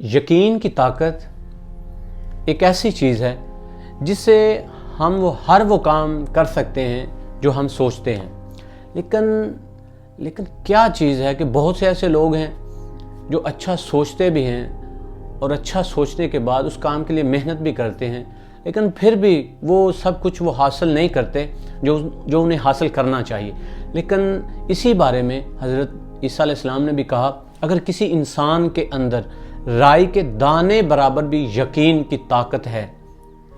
یقین کی طاقت ایک ایسی چیز ہے جس سے ہم ہر وہ کام کر سکتے ہیں جو ہم سوچتے ہیں، لیکن کیا چیز ہے کہ بہت سے ایسے لوگ ہیں جو اچھا سوچتے بھی ہیں اور اچھا سوچنے کے بعد اس کام کے لیے محنت بھی کرتے ہیں، لیکن پھر بھی وہ سب کچھ وہ حاصل نہیں کرتے جو انہیں حاصل کرنا چاہیے۔ لیکن اسی بارے میں حضرت عیسیٰ علیہ السلام نے بھی کہا، اگر کسی انسان کے اندر رائی کے دانے برابر بھی یقین کی طاقت ہے،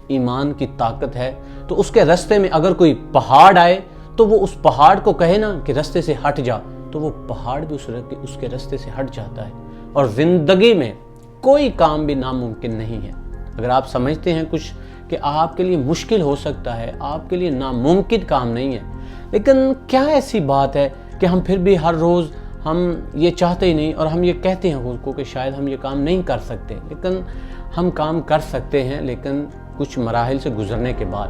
ایمان کی طاقت ہے، تو اس کے رستے میں اگر کوئی پہاڑ آئے تو وہ اس پہاڑ کو کہے نا کہ رستے سے ہٹ جا، تو وہ پہاڑ بھی اس کے رستے سے ہٹ جاتا ہے۔ اور زندگی میں کوئی کام بھی ناممکن نہیں ہے۔ اگر آپ سمجھتے ہیں کچھ کہ آپ کے لیے مشکل ہو سکتا ہے، آپ کے لیے ناممکن کام نہیں ہے، لیکن کیا ایسی بات ہے کہ ہم پھر بھی ہر روز ہم یہ چاہتے ہی نہیں اور ہم یہ کہتے ہیں خود کو کہ شاید ہم یہ کام نہیں کر سکتے، لیکن ہم کام کر سکتے ہیں، لیکن کچھ مراحل سے گزرنے کے بعد۔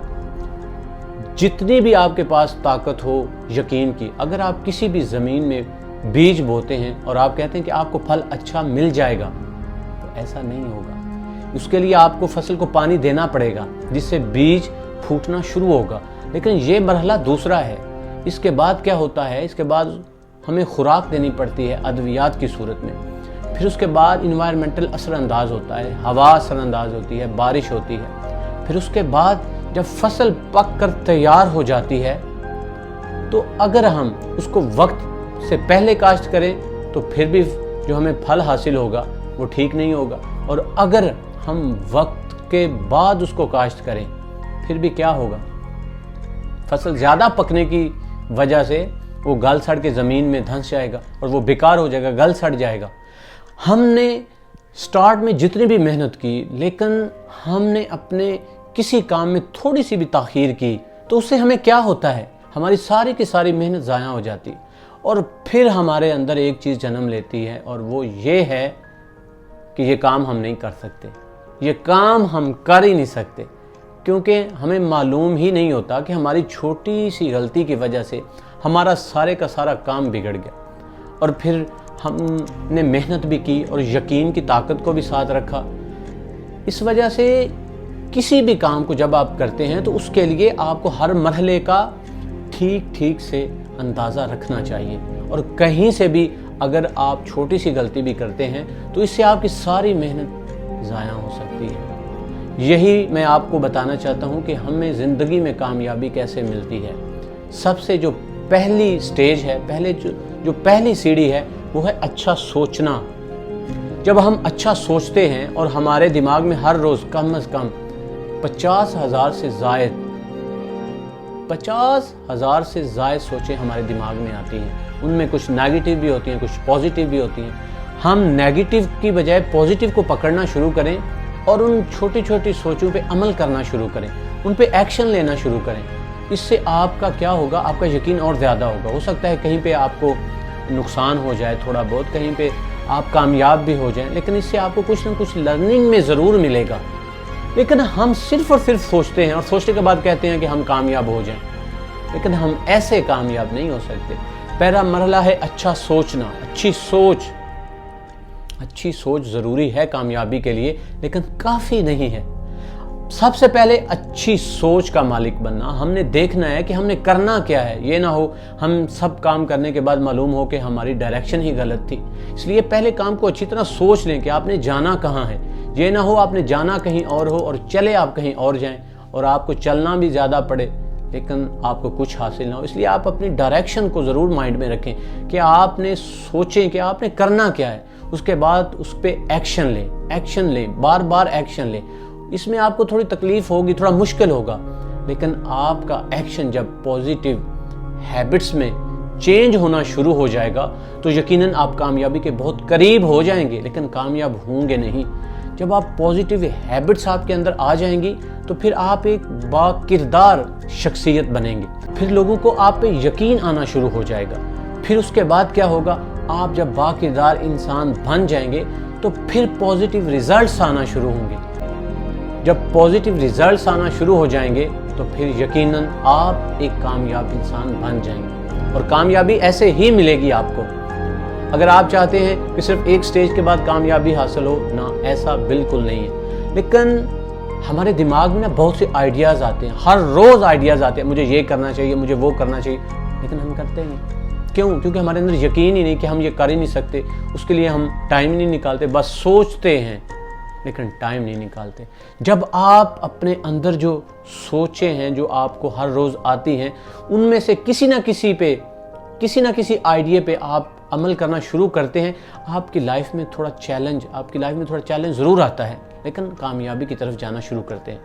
جتنی بھی آپ کے پاس طاقت ہو یقین کی، اگر آپ کسی بھی زمین میں بیج بوتے ہیں اور آپ کہتے ہیں کہ آپ کو پھل اچھا مل جائے گا، تو ایسا نہیں ہوگا۔ اس کے لیے آپ کو فصل کو پانی دینا پڑے گا جس سے بیج پھوٹنا شروع ہوگا، لیکن یہ مرحلہ دوسرا ہے۔ اس کے بعد کیا ہوتا ہے؟ اس کے بعد ہمیں خوراک دینی پڑتی ہے ادویات کی صورت میں، پھر اس کے بعد انوائرمنٹل اثر انداز ہوتا ہے، ہوا اثر انداز ہوتی ہے، بارش ہوتی ہے، پھر اس کے بعد جب فصل پک کر تیار ہو جاتی ہے تو اگر ہم اس کو وقت سے پہلے کاشت کریں تو پھر بھی جو ہمیں پھل حاصل ہوگا وہ ٹھیک نہیں ہوگا، اور اگر ہم وقت کے بعد اس کو کاشت کریں پھر بھی کیا ہوگا؟ فصل زیادہ پکنے کی وجہ سے وہ گل سڑ کے زمین میں دھنس جائے گا اور وہ بیکار ہو جائے گا، گل سڑ جائے گا۔ ہم نے سٹارٹ میں جتنی بھی محنت کی، لیکن ہم نے اپنے کسی کام میں تھوڑی سی بھی تاخیر کی تو اس سے ہمیں کیا ہوتا ہے؟ ہماری ساری کی ساری محنت ضائع ہو جاتی، اور پھر ہمارے اندر ایک چیز جنم لیتی ہے، اور وہ یہ ہے کہ یہ کام ہم نہیں کر سکتے، یہ کام ہم کر ہی نہیں سکتے، کیونکہ ہمیں معلوم ہی نہیں ہوتا کہ ہماری چھوٹی سی غلطی کی وجہ سے ہمارا سارے کا سارا کام بگڑ گیا، اور پھر ہم نے محنت بھی کی اور یقین کی طاقت کو بھی ساتھ رکھا۔ اس وجہ سے کسی بھی کام کو جب آپ کرتے ہیں تو اس کے لیے آپ کو ہر مرحلے کا ٹھیک سے اندازہ رکھنا چاہیے، اور کہیں سے بھی اگر آپ چھوٹی سی غلطی بھی کرتے ہیں تو اس سے آپ کی ساری محنت ضائع ہو سکتی ہے۔ یہی میں آپ کو بتانا چاہتا ہوں کہ ہمیں زندگی میں کامیابی کیسے ملتی ہے۔ سب سے جو پہلی سٹیج ہے، جو پہلی سیڑھی ہے، وہ ہے اچھا سوچنا۔ جب ہم اچھا سوچتے ہیں اور ہمارے دماغ میں ہر روز کم از کم 50,000 سے زائد سوچیں ہمارے دماغ میں آتی ہیں، ان میں کچھ نیگیٹو بھی ہوتی ہیں، کچھ پازیٹیو بھی ہوتی ہیں۔ ہم نیگیٹو کی بجائے پازیٹیو کو پکڑنا شروع کریں اور ان چھوٹی چھوٹی سوچوں پہ عمل کرنا شروع کریں، ان پہ ایکشن لینا شروع کریں۔ اس سے آپ کا کیا ہوگا؟ آپ کا یقین اور زیادہ ہوگا۔ ہو سکتا ہے کہیں پہ آپ کو نقصان ہو جائے تھوڑا بہت، کہیں پہ آپ کامیاب بھی ہو جائیں، لیکن اس سے آپ کو کچھ نہ کچھ لرننگ میں ضرور ملے گا۔ لیکن ہم صرف اور صرف سوچتے ہیں اور سوچنے کے بعد کہتے ہیں کہ ہم کامیاب ہو جائیں، لیکن ہم ایسے کامیاب نہیں ہو سکتے۔ پہلا مرحلہ ہے اچھا سوچنا۔ اچھی سوچ ضروری ہے کامیابی کے لیے، لیکن کافی نہیں ہے۔ سب سے پہلے اچھی سوچ کا مالک بننا۔ ہم نے دیکھنا ہے کہ ہم نے کرنا کیا ہے، یہ نہ ہو ہم سب کام کرنے کے بعد معلوم ہو کہ ہماری ڈائریکشن ہی غلط تھی۔ اس لیے پہلے کام کو اچھی طرح سوچ لیں کہ آپ نے جانا کہاں ہے۔ یہ نہ ہو آپ نے جانا کہیں اور ہو اور چلے آپ کہیں اور جائیں، اور آپ کو چلنا بھی زیادہ پڑے لیکن آپ کو کچھ حاصل نہ ہو۔ اس لیے آپ اپنی ڈائریکشن کو ضرور مائنڈ میں رکھیں کہ آپ نے سوچیں کہ آپ نے کرنا کیا ہے، اس کے بعد اس پہ ایکشن لیں، بار بار ایکشن لیں۔ اس میں آپ کو تھوڑی تکلیف ہوگی، تھوڑا مشکل ہوگا، لیکن آپ کا ایکشن جب پازیٹیو ہیبٹس میں چینج ہونا شروع ہو جائے گا تو یقیناً آپ کامیابی کے بہت قریب ہو جائیں گے، لیکن کامیاب ہوں گے نہیں۔ جب آپ پازیٹیو ہیبٹس آپ کے اندر آ جائیں گی تو پھر آپ ایک با کردار شخصیت بنیں گے، پھر لوگوں کو آپ پہ یقین آنا شروع ہو جائے گا۔ پھر اس کے بعد کیا ہوگا؟ آپ جب با کردار انسان بن جائیں گے تو پھر پازیٹیو ریزلٹس آنا شروع ہوں گے۔ جب پازیٹیو ریزلٹس آنا شروع ہو جائیں گے تو پھر یقیناً آپ ایک کامیاب انسان بن جائیں گے، اور کامیابی ایسے ہی ملے گی آپ کو اگر آپ چاہتے ہیں کہ صرف ایک سٹیج کے بعد کامیابی حاصل ہو، نہ، ایسا بالکل نہیں ہے. لیکن ہمارے دماغ میں نا بہت سے آئیڈیاز آتے ہیں، ہر روز آئیڈیاز آتے ہیں، مجھے یہ کرنا چاہیے، مجھے وہ کرنا چاہیے، لیکن ہم کرتے نہیں. کیوں؟ کیونکہ ہمارے اندر یقین ہی نہیں کہ ہم یہ کر ہی نہیں سکتے. اس کے لیے ہم ٹائم ہی نہیں نکالتے، بس سوچتے ہیں لیکن ٹائم نہیں نکالتے. جب آپ اپنے اندر جو سوچیں ہیں، جو آپ کو ہر روز آتی ہیں، ان میں سے کسی نہ کسی آئیڈیا پہ آپ عمل کرنا شروع کرتے ہیں، آپ کی لائف میں تھوڑا چیلنج ضرور آتا ہے، لیکن کامیابی کی طرف جانا شروع کرتے ہیں.